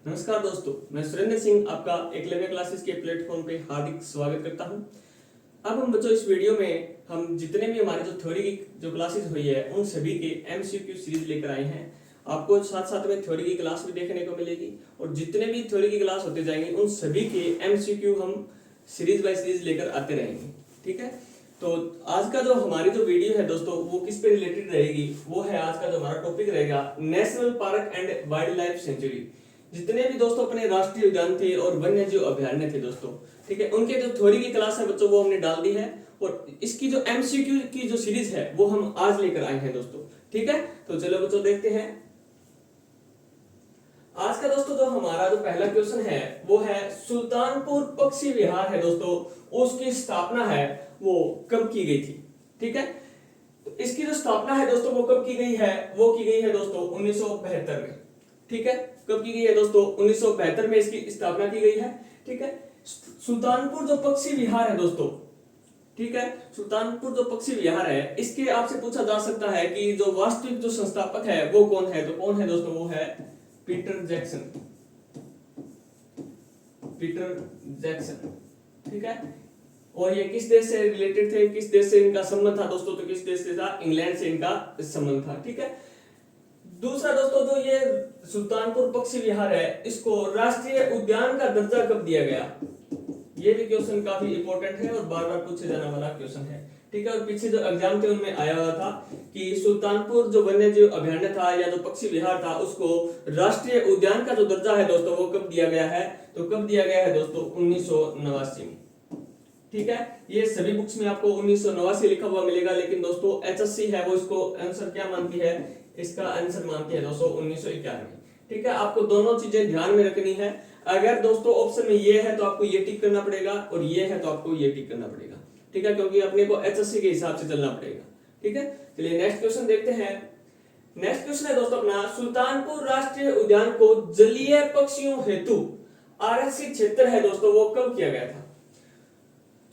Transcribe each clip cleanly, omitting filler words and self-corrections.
नमस्कार दोस्तों, मैं सुरेंद्र सिंह आपका एकलव्य क्लासेस के प्लेटफॉर्म पे हार्दिक स्वागत करता हूं। अब हम बच्चों इस वीडियो में हम जितने भी हमारे जो थ्योरी की जो क्लासेस हुई है उन सभी के एमसीक्यू सीरीज लेकर आए हैं। आपको साथ साथ में थ्योरी की क्लास भी देखने को मिलेगी और जितने भी थ्योरी की क्लास होते जाएंगे उन सभी के एमसीक्यू हम सीरीज बाय सीरीज लेकर आते रहेंगे। ठीक है, तो आज का जो हमारी जो वीडियो है दोस्तों वो किस पे रिलेटेड रहेगी, वो है आज का जो हमारा टॉपिक रहेगा national park and wild life sanctuary. जितने भी दोस्तों अपने राष्ट्रीय उद्यान थे और वन्य जीव अभयारण्य थे दोस्तों, ठीक है, उनके जो थ्योरी की क्लास है बच्चों वो हमने डाल दी है और इसकी जो एमसीक्यू की जो सीरीज है वो हम आज लेकर आए हैं दोस्तों। ठीक है, तो चलो बच्चों देखते हैं आज का दोस्तों जो हमारा जो पहला क्वेश्चन है वो है सुल्तानपुर पक्षी विहार है दोस्तों, उसकी स्थापना है वो कब की गई थी। ठीक है, तो इसकी जो स्थापना है दोस्तों वो कब की गई है, वो की गई है दोस्तों 1972 में। ठीक है, कब की गई है दोस्तों 1972 में इसकी स्थापना की गई है। ठीक है, सुल्तानपुर जो पक्षी विहार है दोस्तों, ठीक है, सुल्तानपुर जो पक्षी विहार है इसके आपसे पूछा जा सकता है कि जो वास्तविक जो संस्थापक है वो कौन है, तो कौन है दोस्तों, वो है पीटर जैक्सन। पीटर जैक्सन, ठीक है, और ये किस देश से रिलेटेड थे, किस देश से इनका संबंध था दोस्तों, तो किस देश से था, इंग्लैंड से इनका संबंध था। ठीक है, दूसरा दोस्तों जो ये सुल्तानपुर पक्षी विहार है इसको राष्ट्रीय उद्यान का दर्जा कब दिया गया, ये भी क्वेश्चन काफी इंपॉर्टेंट है और बार बार पूछे जाने वाला क्वेश्चन है। ठीक है, और पीछे जो एग्जाम थे उनमें आया हुआ था कि सुल्तानपुर जो वन्य जीव अभयारण्य था या जो पक्षी विहार था उसको राष्ट्रीय उद्यान का जो दर्जा है दोस्तों वो कब दिया गया है, तो कब दिया गया है दोस्तों 1989 में। ठीक है, ये सभी बुक्स में आपको 1989 लिखा हुआ मिलेगा, लेकिन दोस्तों एचएससी है वो इसको आंसर क्या मानती है, इसका आंसर मानती है दोस्तों 1991। ठीक है, आपको दोनों चीजें ध्यान में रखनी है। अगर दोस्तों ऑप्शन में ये है तो आपको ये टिक करना पड़ेगा और ये है तो आपको ये टिक करना पड़ेगा। ठीक है, क्योंकि अपने को एचएससी के हिसाब से चलना पड़ेगा। ठीक है, चलिए नेक्स्ट क्वेश्चन देखते हैं। नेक्स्ट क्वेश्चन है दोस्तों अपना, सुल्तानपुर राष्ट्रीय उद्यान को जलीय पक्षियों हेतु आरक्षित क्षेत्र है दोस्तों वो कब किया गया था।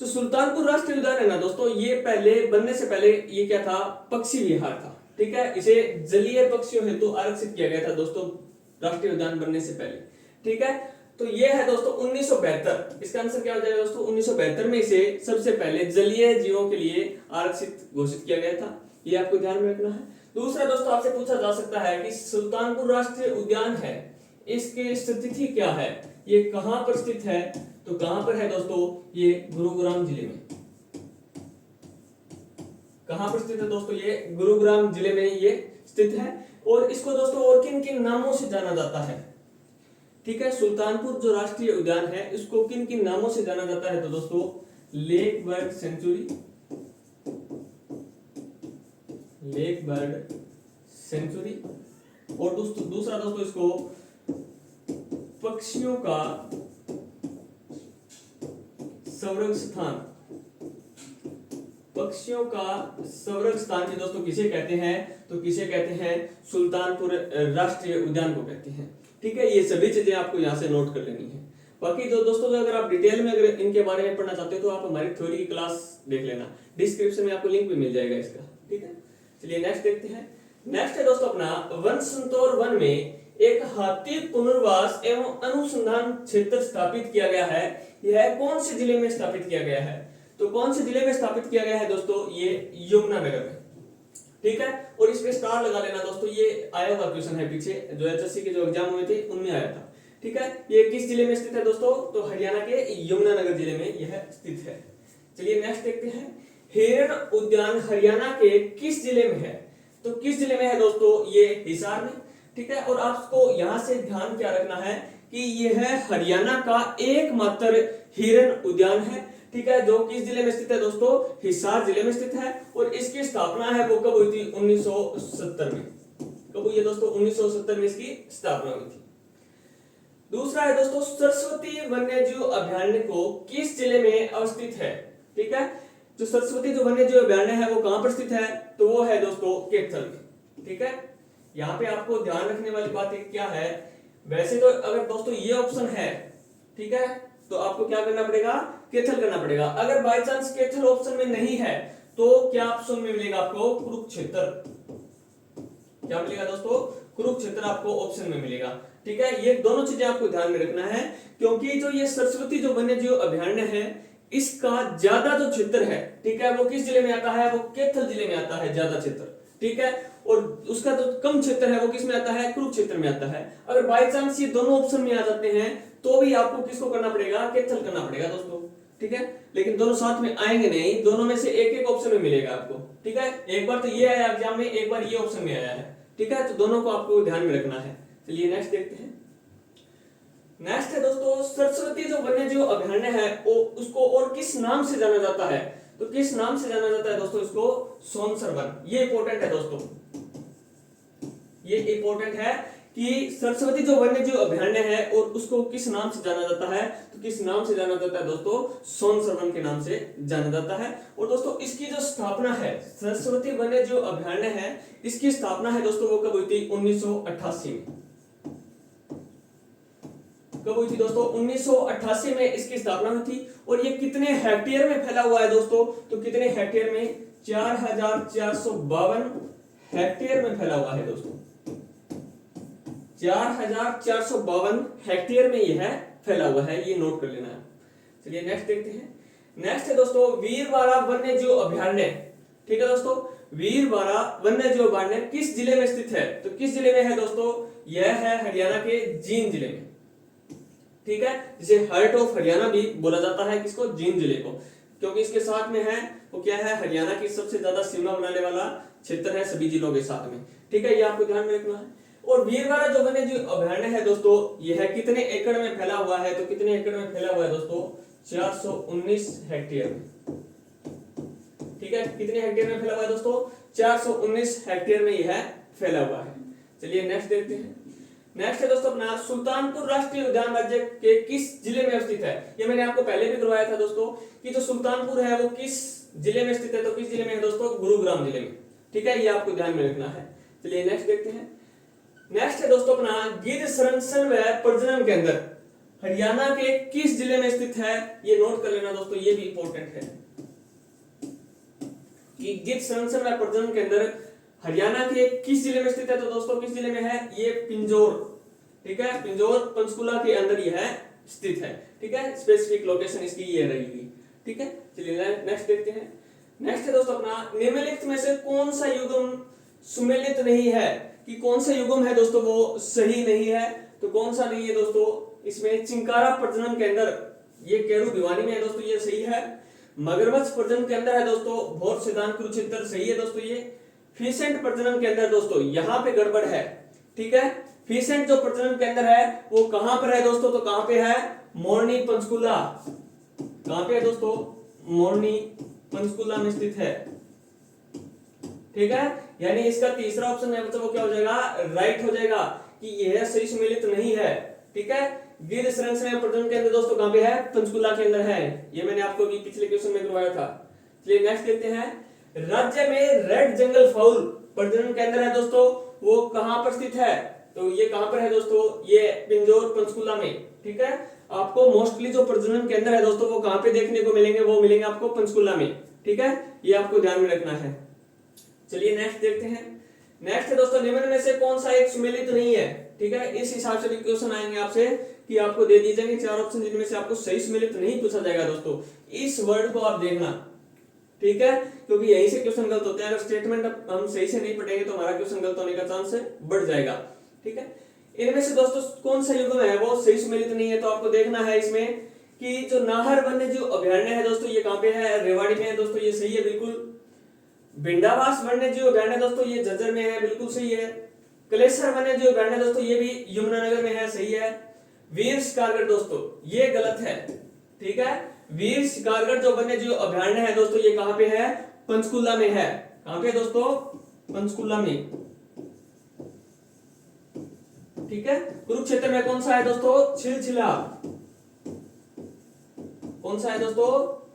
तो सुल्तानपुर राष्ट्रीय उद्यान है ना दोस्तों, ये पहले बनने से पहले ये क्या था, पक्षी विहार था। ठीक है, इसे जलीय पक्षियों हेतु आरक्षित किया गया था दोस्तों राष्ट्रीय उद्यान बनने से पहले। ठीक है, तो ये है दोस्तों 1972, इसका आंसर क्या हो जाएगा दोस्तों 1972 में इसे सबसे पहले जलीय जीवों के लिए आरक्षित घोषित किया गया था। ये आपको ध्यान में रखना है। दूसरा दोस्तों आपसे पूछा जा सकता है कि सुल्तानपुर राष्ट्रीय उद्यान है इसकी स्थिति क्या है, ये कहां पर स्थित है, तो कहां पर है दोस्तों, ये गुरुग्राम जिले में। कहां पर स्थित है दोस्तों, ये गुरुग्राम जिले में ये स्थित है। और इसको दोस्तों और किन किन नामों से जाना जाता है। ठीक है, सुल्तानपुर जो राष्ट्रीय उद्यान है इसको किन किन नामों से जाना जाता है, तो दोस्तों lake bird sanctuary, lake bird sanctuary, और दूसरा दोस्तों इसको पक्षियों का संरक्षण स्थान, पक्षियों का संरक्षण स्थान भी दोस्तों किसे कहते हैं, तो किसे कहते हैं, सुल्तानपुर राष्ट्रीय उद्यान को कहते हैं। ठीक है, ये सभी चीजें आपको यहाँ से नोट कर लेनी है। बाकी जो दोस्तों अगर आप डिटेल में अगर इनके बारे में पढ़ना चाहते हो तो आप हमारी थ्योरी की क्लास देख लेना, डिस्क्रिप्शन में आपको लिंक भी मिल जाएगा इसका। ठीक है, चलिए नेक्स्ट देखते हैं। नेक्स्ट है दोस्तों अपना, वन संतोर वन में एक हाथी पुनर्वास एवं अनुसंधान क्षेत्र स्थापित किया गया है, यह कौन से जिले में स्थापित किया गया है, तो कौन से जिले में स्थापित किया गया है दोस्तों, ये यमुनानगर में। ठीक है, और इस पे स्टार लगा लेना दोस्तों, ये आया हुआ क्वेश्चन है पीछे जो एचएससी के जो एग्जाम हुए थे उनमें आया था। ठीक है, ये किस जिले में स्थित है दोस्तों, तो हरियाणा के यमुनानगर जिले में यह स्थित है। चलिए नेक्स्ट देखते हैं, हिरण उद्यान हरियाणा के किस जिले में है, तो किस जिले में है दोस्तों, ये हिसार में। ठीक है, और आपको यहां से ध्यान क्या रखना है कि यह हरियाणा का एकमात्र हिरण उद्यान है। ठीक है, जो किस जिले में स्थित है दोस्तों, हिसार जिले में स्थित है, और इसकी स्थापना है वो कब हुई थी 1970 में। कब हुई है दोस्तों 1970 में इसकी स्थापना हुई थी। दूसरा है दोस्तों, सरस्वती वन्यजीव अभयारण्य को किस जिले में अवस्थित है। ठीक है, जो सरस्वती जो वन्यजीव अभयारण्य है वो कहां पर स्थित है, तो वो है दोस्तों कैथल में। ठीक है, यहाँ पे आपको ध्यान रखने वाली बात क्या है, वैसे तो अगर दोस्तों ये ऑप्शन है, ठीक है, तो आपको क्या करना पड़ेगा, कैथल करना पड़ेगा। अगर बाय चांस कैथल ऑप्शन में नहीं है तो क्या ऑप्शन में मिलेगा आपको, कुरुक्षेत्र। क्या मिलेगा दोस्तों, कुरुक्षेत्र आपको ऑप्शन में मिलेगा। ठीक है, ये दोनों चीजें आपको ध्यान में रखना है, क्योंकि जो ये सरस्वती जो वन्य जीव अभयारण्य है इसका ज्यादा जो क्षेत्र है, ठीक है, वो किस जिले में आता है, वो कैथल जिले में आता है ज्यादा क्षेत्र, ठीक है, और उसका जो कम क्षेत्र है वो किस में आता है, कुरुक्षेत्र में आता है। अगर बाई चांस ये दोनों ऑप्शन में आ जाते हैं तो भी आपको किसको करना पड़ेगा, कैथल करना पड़ेगा दोस्तों, ठीक है, लेकिन दोनों साथ में आएंगे नहीं, दोनों में से एक एक ऑप्शन में मिलेगा आपको, ठीक है, एक बार तो ये आया एग्जाम में, एक बार ये ऑप्शन में आया है, ठीक है, तो दोनों को आपको ध्यान में रखना है। चलिए नेक्स्ट देखते हैं। नेक्स्ट है दोस्तों, सरस्वती जो वन्य जीव अभयारण्य है वो उसको और किस नाम से जाना जाता है, तो किस नाम से जाना जाता है दोस्तों, इसको सोनसर वन। ये इंपॉर्टेंट है दोस्तों, ये इंपॉर्टेंट है कि सरस्वती जो वन्य जीव अभयारण्य है और उसको किस नाम से जाना जाता है, तो किस नाम से जाना जाता है दोस्तों, सोनसर वन के नाम से जाना जाता है। और दोस्तों इसकी जो स्थापना है, सरस्वती वन्य जीव अभयारण्य है, इसकी स्थापना है दोस्तों वो कब हुई थी, 1988 में। कब हुई थी दोस्तों, 1988 में इसकी स्थापना हुई थी। और ये कितने हेक्टेयर में फैला हुआ है दोस्तों, तो कितने हेक्टेयर में, 4452 हेक्टेयर में फैला हुआ है दोस्तों, 4452 हेक्टेयर में यह फैला हुआ है, ये नोट कर लेना है। चलिए नेक्स्ट देखते हैं। नेक्स्ट है दोस्तों वीरबाड़ा वन्य जीव अभयारण्य, ठीक है दोस्तों, वीरबाड़ा वन्य जीव अभयारण्य किस जिले में स्थित है, तो किस जिले में है दोस्तों, यह है हरियाणा के जींद जिले में, ठीक है, जिसे हार्ट ऑफ हरियाणा भी बोला जाता है, किसको, जींद जिले को, क्योंकि इसके साथ में है वो क्या है, हरियाणा की सबसे ज्यादा सीमा बनाने वाला क्षेत्र है सभी जिलों के साथ में, ठीक है, ये आपको ध्यान में रखना है। और वीरबाड़ा जो वन्य जीव अभयारण्य है दोस्तों, यह कितने एकड़ में फैला हुआ है, तो कितने एकड़ में फैला हुआ है दोस्तों, 419 हेक्टेयर में, ठीक है, कितने हेक्टेयर में फैला हुआ है दोस्तों, 419 हेक्टेयर में यह फैला हुआ है। चलिए नेक्स्ट देखते हैं। नेक्स्ट है दोस्तों अपना सुल्तानपुर राष्ट्रीय उद्यान राज्य के किस जिले में स्थित है। ये मैंने आपको पहले भी करवाया था दोस्तों कि जो सुल्तानपुर है वो किस जिले में स्थित है, तो किस जिले में है दोस्तों, गुरुग्राम जिले में, ठीक है, ये आपको ध्यान में रखना है। चलिए नेक्स्ट देखते हैं। नेक्स्ट है दोस्तों अपना गिर संरक्षण व प्रजनन केंद्र हरियाणा के किस जिले में स्थित है, ये नोट कर लेना दोस्तों, ये भी इंपॉर्टेंट है कि गिर संरक्षण व प्रजनन केंद्र हरियाणा के किस जिले में स्थित है, तो दोस्तों किस जिले में है, ये पिंजौर, ठीक है, पिंजौर पंचकुला के अंदर यह स्थित है, ठीक है, स्पेसिफिक लोकेशन इसकी ये रहेगी, ठीक है। चलिए नेक्स्ट देखते हैं। नेक्स्ट है दोस्तों अपना निम्नलिखित में से कौन सा युग्म सुमेलित नहीं है, कि कौन सा युग्म है दोस्तों वो सही नहीं है, तो कौन सा नहीं है दोस्तों, इसमें चिंकारा प्रजनन केंद्र ये केरू भिवानी में है दोस्तों, ये सही है। मगरमच्छ प्रजनन केंद्र है दोस्तों भोर सिद्धांत कुरुक्षेत्र, सही है दोस्तों। ये फीसेंट प्रजनन केंद्र दोस्तों यहाँ पे गड़बड़ है, ठीक है, फीसेंट जो प्रजनन केंद्र है वो कहां पर है दोस्तों, तो कहां पे है, मोरनी पंचकुला, कहां पे है दोस्तों, मोरनी पंचकुला में स्थित है, ठीक है, यानी इसका तीसरा ऑप्शन है मतलब वो क्या हो जाएगा, राइट हो जाएगा कि यह सही सम्मिलित नहीं है, ठीक है। गिर संरक्षण प्रजनन केंद्र दोस्तों कहां पे है, पंचकुला के अंदर है, ये मैंने आपको भी पिछले क्वेश्चन में करवाया था। चलिए नेक्स्ट देखते हैं। राज्य में रेड जंगल फाउल प्रजनन केंद्र है दोस्तों, वो कहां पर स्थित है, तो ये कहां पर है दोस्तों, ये पिंजौर पंचकुला में, ठीक है। आपको मोस्टली जो प्रजनन केंद्र है दोस्तों वो कहां पे देखने को मिलेंगे, वो मिलेंगे आपको पंचकुला में, ठीक है, ये आपको ध्यान में रखना है। चलिए नेक्स्ट देखते हैं। नेक्स्ट है दोस्तों निम्न में से कौन सा एक सुमेलित नहीं है, ठीक है, इस हिसाब से भी क्वेश्चन आएंगे आपसे कि आपको दे दिए जाएंगे चार ऑप्शन जिनमें से आपको सही सुमेलित नहीं पूछा जाएगा दोस्तों, इस वर्ड को आप देखना, ठीक है, क्योंकि यहीं से क्वेश्चन गलत होते हैं। अगर स्टेटमेंट हम सही से नहीं पढ़ेंगे तो हमारा क्वेश्चन गलत होने का चांस बढ़ जाएगा, ठीक है। इनमें से दोस्तों कौन सा युग्म है वो सही सुमेलित नहीं है, तो आपको देखना है इसमें कि जो नाहर वन्य जीव अभयारण्य है दोस्तों ये कहां पे है, रेवाड़ी में है दोस्तों, ये सही है बिल्कुल। भिंडावास वन्य जीव अभयारण्य दोस्तों ये झज्जर में है, बिल्कुल सही है। कलेसर वन्य जीव अभयारण्य दोस्तों ये भी यमुनानगर में है, सही है। वीर शिकारगढ़ दोस्तों ये गलत है, ठीक है, वीर शिकारगढ़ जो वन्य जीव अभयारण्य है दोस्तों ये कहां पे है, पंचकुला में है, कहां पे दोस्तों, पंचकुला में, ठीक है। कुरुक्षेत्र में कौन सा है दोस्तों, छिलछिला, कौन सा है दोस्तों,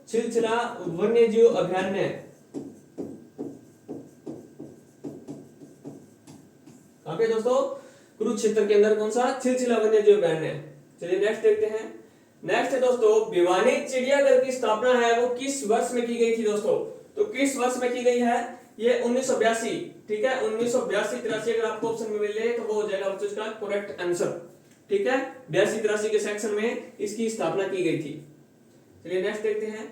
छिलछिला वन्य जीव अभयारण्य, कहां पे दोस्तों, कुरुक्षेत्र के अंदर कौन सा, छिलछिला वन्य जीव अभयारण्य। चलिए नेक्स्ट देखते हैं। नेक्स्ट है दोस्तों भिवानी चिड़ियाघर की स्थापना है वो किस वर्ष में की गई थी दोस्तों, तो किस वर्ष में की गई है, ये 1982, ठीक है, 1982-83 अगर आपको ऑप्शन में मिले तो वो हो जाएगा बच्चों इसका करेक्ट आंसर, ठीक है, 82-83 के सेक्शन में इसकी स्थापना की गई थी। चलिए नेक्स्ट देखते हैं।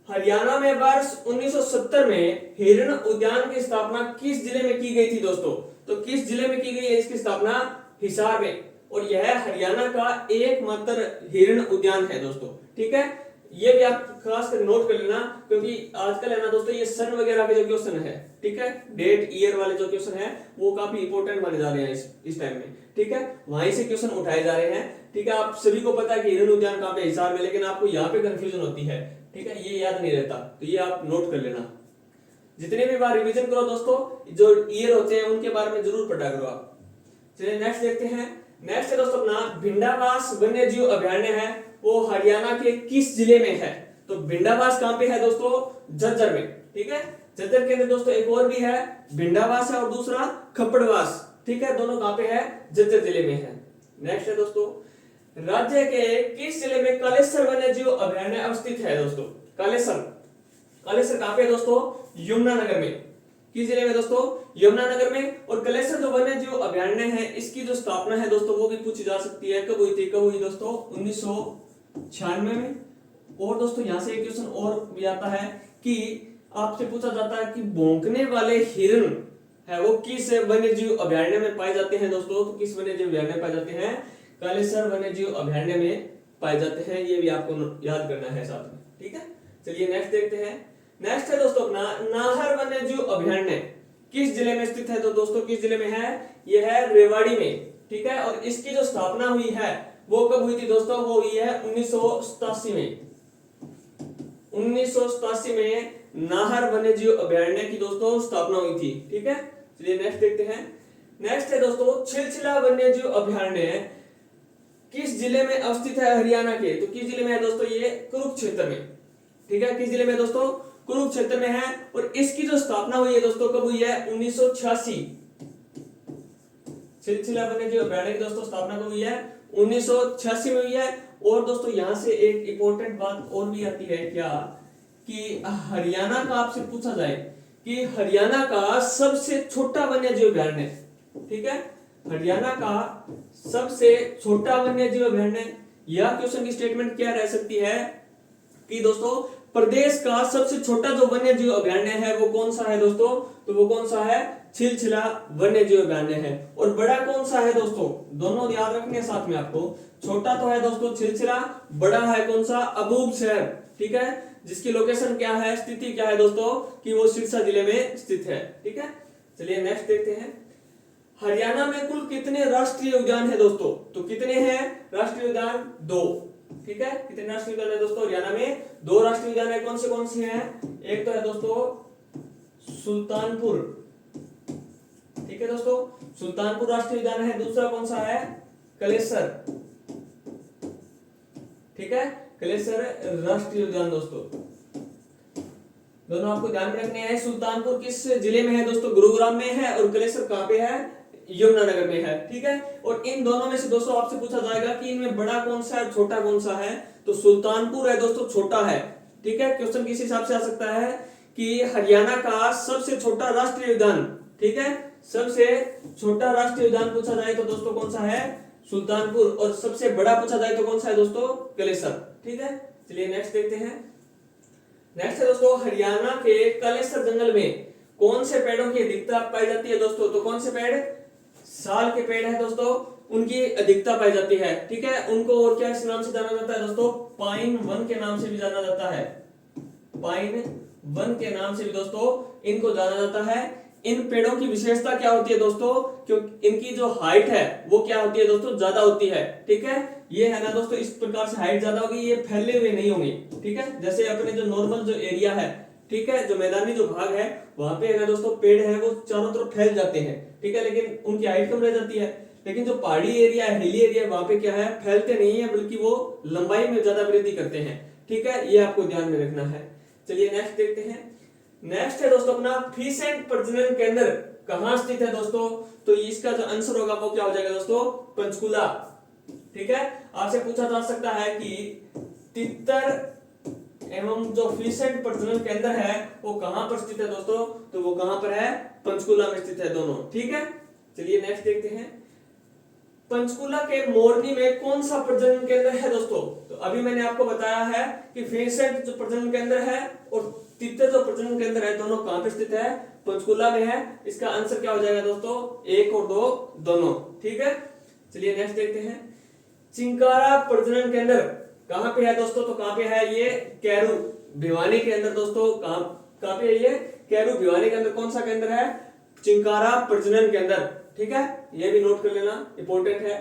हरियाणा में वर्ष 1970 में हिरण उद्यान की स्थापना किस जिले में की गई थी दोस्तों? तो किस जिले में की गई है इसकी स्थापना? हिसार में। और यह हरियाणा का एकमात्र हिरण उद्यान है दोस्तों, ठीक है। ये भी आप खास कर नोट कर लेना, क्योंकि आजकल है ना दोस्तों ये सन वगैरह के जो क्वेश्चन है, ठीक है, डेट ईयर वाले जो क्वेश्चन है वो काफी इंपॉर्टेंट बने जा रहे हैं इस टाइम में, ठीक है। वहीं से क्वेश्चन उठाए जा रहे हैं, ठीक है। आप सभी को पता है कि हिरण उद्यान कहाँ पे? हिसार में, लेकिन आपको यहाँ पे कंफ्यूजन होती है, ठीक है, ये याद नहीं रहता, तो ये आप नोट कर लेना। जितने भी बार रिवीजन करो दोस्तों, जो ईयर होते हैं उनके बारे में जरूर पढ़ा करो आप। चलिए नेक्स्ट देखते हैं। नेक्स्ट है दोस्तों अपना भिंडावास वन्य जीव अभयारण्य है, वो हरियाणा के किस जिले में है? तो भिंडावास कहां पे है दोस्तों? झज्जर में, ठीक है। झज्जर के अंदर दोस्तों एक और भी है, भिंडावास है और दूसरा खप्पड़वास, ठीक है, दोनों कहां पे है? झज्जर जिले में है। नेक्स्ट है दोस्तों, राज्य के किस जिले में कालेसर वन्य जीव अभयारण्य अवस्थित है दोस्तों? कालेसर कहां पे है दोस्तों? यमुनानगर में। किस जिले में दोस्तों? यमुनानगर में। और कलेसर जो वन्य जीव अभयारण्य है, इसकी जो स्थापना है दोस्तों वो भी पूछी जा सकती है, कब हुई थी? कब हुई दोस्तों? 1996 में। और दोस्तों यहाँ से एक क्वेश्चन और भी आता है कि आपसे पूछा जाता है कि भौंकने वाले हिरण है वो किस वन्य जीव अभयारण्य में पाए जाते हैं दोस्तों? तो किस वन्य जीव अभयारण्य में पाए जाते हैं? कालेसर वन्य जीव अभयारण्य में पाए जाते हैं। ये भी आपको याद करना है साथ में, ठीक है। चलिए नेक्स्ट देखते हैं। नेक्स्ट है दोस्तों अपना नाहर वन्य जीव अभयारण्य किस जिले में स्थित है? तो दोस्तों किस जिले में है? यह है रेवाड़ी में, ठीक है। और इसकी जो स्थापना हुई है वो कब हुई थी दोस्तों? वो हुई है 1987 में। 1987 में नाहर वन्य जीव अभयारण्य की दोस्तों स्थापना हुई थी, ठीक है। चलिए नेक्स्ट देखते हैं। नेक्स्ट है दोस्तों छिलछिला वन्य जीव अभयारण्य किस जिले में अवस्थित है? हरियाणा के। तो किस जिले में है दोस्तों? ये कुरुक्षेत्र में, ठीक है। किस जिले में दोस्तों? कुरुक्षेत्र में है। और इसकी जो स्थापना हुई है दोस्तों कब हुई है? 1986। छिलछिला वन्य जीव अभयारण्य की दोस्तों स्थापना कब हुई है? 1986 में हुई है। और दोस्तों यहां से एक इंपॉर्टेंट बात और भी आती है क्या, कि हरियाणा का आपसे पूछा जाए कि हरियाणा का सबसे छोटा वन्य जीव अभयारण्य, ठीक है, हरियाणा का सबसे छोटा वन्य जीव अभयारण्य, यह क्वेश्चन की स्टेटमेंट क्या रह सकती है कि दोस्तों प्रदेश का सबसे छोटा जो वन्य जीव अभयारण्य है वो कौन सा है दोस्तों? तो वो कौन सा है? छिलछिला वन्य जीव अभयारण्य है। और बड़ा कौन सा है दोस्तों? दोनों याद रखने साथ में आपको। छोटा तो है दोस्तों छिलछिला, बड़ा है कौन सा? अबूब शहर, ठीक है, जिसकी लोकेशन क्या है, स्थिति क्या है दोस्तों? कि वो सिरसा जिले में स्थित है, ठीक है। चलिए नेक्स्ट देखते हैं। हरियाणा में कुल कितने राष्ट्रीय उद्यान है दोस्तों? तो कितने हैं राष्ट्रीय उद्यान? 2, ठीक है। कितने राष्ट्रीय उद्यान है दोस्तों? हरियाणा में 2 राष्ट्रीय उद्यान है। कौन से हैं? एक तो है दोस्तों सुल्तानपुर, ठीक है दोस्तों, सुल्तानपुर राष्ट्रीय उद्यान है। दूसरा कौन सा है? कलेसर, ठीक है, कलेसर राष्ट्रीय उद्यान दोस्तों। दोनों आपको ध्यान में रखने हैं। सुल्तानपुर किस जिले में है दोस्तों? गुरुग्राम में है। और कलेसर कहां पे है? यमुनानगर में है, ठीक है। और इन दोनों में से दोस्तों आपसे पूछा जाएगा कि इनमें बड़ा कौन सा है, छोटा कौन सा है? तो सुल्तानपुर है दोस्तों, छोटा है, ठीक है। क्वेश्चन किस हिसाब से आ सकता है कि हरियाणा का सबसे छोटा राष्ट्रीय उद्यान, ठीक है, सबसे छोटा राष्ट्रीय उद्यान पूछा जाए तो दोस्तों कौन सा है? सुल्तानपुर। और सबसे बड़ा पूछा जाए तो कौन सा है दोस्तों? कलेसर, ठीक है। चलिए नेक्स्ट देखते हैं। नेक्स्ट है दोस्तों हरियाणा के कलेसर जंगल में कौन से पेड़ों की अधिकता पाई जाती है दोस्तों? तो कौन से पेड़? साल के पेड़ है दोस्तों, उनकी अधिकता पाई जाती है, ठीक है। उनको और क्या इस नाम से जाना जाता है दोस्तों? पाइन वन के नाम से भी जाना जाता है। पाइन वन के नाम से भी दोस्तों इनको जाना जाता है। इन पेड़ों की विशेषता क्या होती है दोस्तों? क्योंकि इनकी जो हाइट है वो क्या होती है दोस्तों? ज्यादा होती है, ठीक है। ये है ना दोस्तों, इस प्रकार से हाइट ज्यादा होगी, ये फैले हुए नहीं होंगे, ठीक है। जैसे अपने जो नॉर्मल जो एरिया है, ठीक है, जो मैदानी जो भाग है वहां पे है ना दोस्तों पेड़ है वो चारों तरफ फैल जाते हैं, ठीक है, लेकिन उनकी हाइट कम रह जाती है। लेकिन जो पहाड़ी एरिया है, हिली एरिया, वहां पे क्या है? फैलते नहीं है, बल्कि वो लंबाई में ज्यादा वृद्धि करते हैं, ठीक है। ये आपको ध्यान में रखना है। चलिए नेक्स्ट देखते हैं। नेक्स्ट है दोस्तों अपना फीसेंट प्रजनन केंद्र कहां स्थित है दोस्तों? तो इसका जो आंसर होगा वो क्या हो जाएगा दोस्तों? पंचकुला, ठीक है। आपसे पूछा जा सकता है कि तितर एवं जो फीसेंट प्रजनन केंद्र है वो कहां पर स्थित है दोस्तों? तो वो कहां पर है? पंचकुला में स्थित है दोनों, ठीक है। चलिए नेक्स्ट देखते हैं। पंचकूला के मोरनी में कौन सा प्रजनन केंद्र है दोस्तों? तो अभी मैंने आपको बताया है कि फेसेंट जो प्रजनन केंद्र है और तित्ते जो प्रजनन केंद्र है दोनों कहां पे स्थित है? पंचकूला में है। इसका आंसर क्या हो जाएगा दोस्तों? 1 और 2 दोनों। ठीक है, चलिए नेक्स्ट देखते हैं। चिंकारा प्रजनन केंद्र कहां पे है दोस्तों? तो कहां पे है ये? कैरू भिवानी के अंदर दोस्तों। कहां पे है ये? कैरू भिवानी के अंदर कौन सा केंद्र है? चिंकारा प्रजनन केंद्र। ठीक है, ये भी नोट कर लेना, इंपॉर्टेंट है।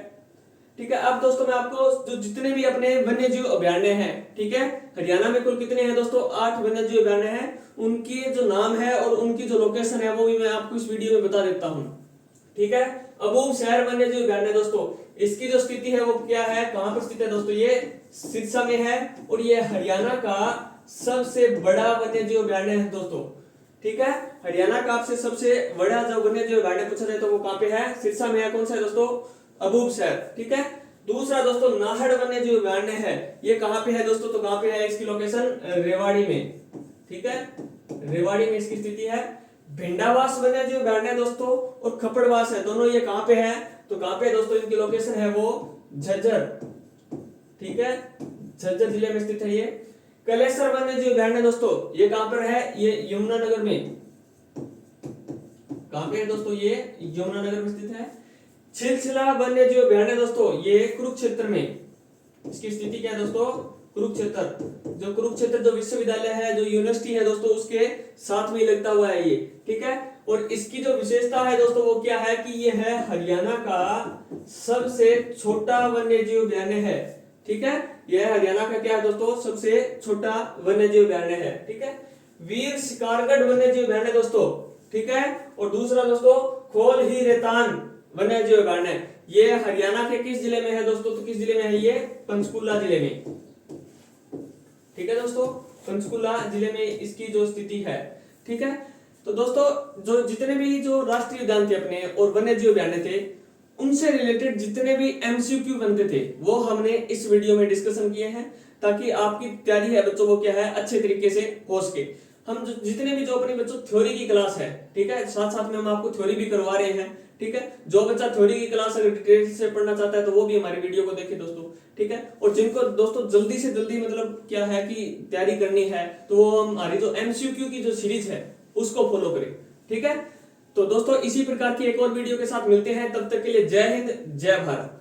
ठीक है, अब दोस्तों मैं आपको जो जितने भी अपने वन्य जीव अभयारण्य हैं, ठीक है, हरियाणा में कुल कितने हैं दोस्तों? 8 वन्य जीव अभयारण्य हैं। उनकी जो नाम है और उनकी जो लोकेशन है वो भी मैं आपको इस वीडियो में बता देता हूं। ठीक है, अबूब शहर वन्य जीव अभयारण्य दोस्तों, इसकी जो स्थिति है वो क्या है? कहां पर स्थित है दोस्तों? ये सिरसा में है और ये हरियाणा का सबसे बड़ा वन्य जीव अभयारण्य है दोस्तों। ठीक है, हरियाणा का आपसे सबसे बड़ा जो वन्य जीव अभयारण्य पूछा जाए तो वो कहां पे है? सिरसा में है। कौन सा है दोस्तों? अबूब शहर। ठीक है, दूसरा दोस्तों नाहड़ वन्य जीव अभयारण्य है, ये कहां पे है दोस्तों? तो कहां पे है? इसकी लोकेशन रेवाड़ी में। ठीक है, रेवाड़ी में इसकी स्थिति है। भिंडावास वन्य जीव अभयारण्य दोस्तों और खपड़वास है, दोनों ये कहां पे है? तो कहां पे दोस्तों इनकी लोकेशन है? वो झज्जर। ठीक है, झज्जर जिले में स्थित है ये। कलेसर वन्य जीव अभयारण्य दोस्तों, ये कहां पर है? ये यमुनानगर में। कहां पे है दोस्तों? ये यमुनानगर में स्थित है। छिलछिला वन्य जीव अभयारण्य दोस्तों, ये कुरुक्षेत्र में। इसकी स्थिति क्या है दोस्तों? कुरुक्षेत्र। जो कुरुक्षेत्र जो विश्वविद्यालय है, जो यूनिवर्सिटी है दोस्तों, उसके साथ में लगता हुआ है ये। ठीक है, और इसकी जो विशेषता है दोस्तों वो क्या है कि ये है हरियाणा का सबसे छोटा वन्य जीव अभयारण्य है। ठीक है, यह हरियाणा का क्या है दोस्तों? सबसे छोटा वन्य जीव अभयारण्य है। ठीक है, वीर शिकारगढ़ वन्य जीव अभयारण्य दोस्तों। ठीक है, और दूसरा दोस्तों खोल ही रेतान वन्य जीव अभयारण्य, ये हरियाणा के किस जिले में है दोस्तों? तो किस जिले में है ये? पंचकूला जिले में। ठीक है दोस्तों, पंचकूला जिले में इसकी जो स्थिति है। ठीक है, तो दोस्तों जो जितने भी जो राष्ट्रीय उद्यान थे अपने और वन्य जीव अभयारण्य थे, उनसे रिलेटेड जितने भी एमसीक्यू बनते थे वो हमने इस वीडियो में डिस्कशन किए हैं, ताकि आपकी तैयारी है बच्चों को क्या है अच्छे तरीके से हो सके। हम जितने भी जो अपने बच्चों थ्योरी की क्लास है, ठीक है, साथ साथ में हम आपको थ्योरी भी करवा रहे हैं। ठीक है, जो बच्चा थ्योरी की क्लास अगर डिटेल से पढ़ना चाहता है तो वो भी हमारी वीडियो को देखे दोस्तों। ठीक है, और जिनको दोस्तों जल्दी से जल्दी मतलब क्या है कि तैयारी करनी है तो वो हमारी जो एमसीक्यू की जो सीरीज है उसको फॉलो करें। ठीक है, तो दोस्तों इसी प्रकार की एक और वीडियो के साथ मिलते हैं, तब तक के लिए जय हिंद, जय भारत।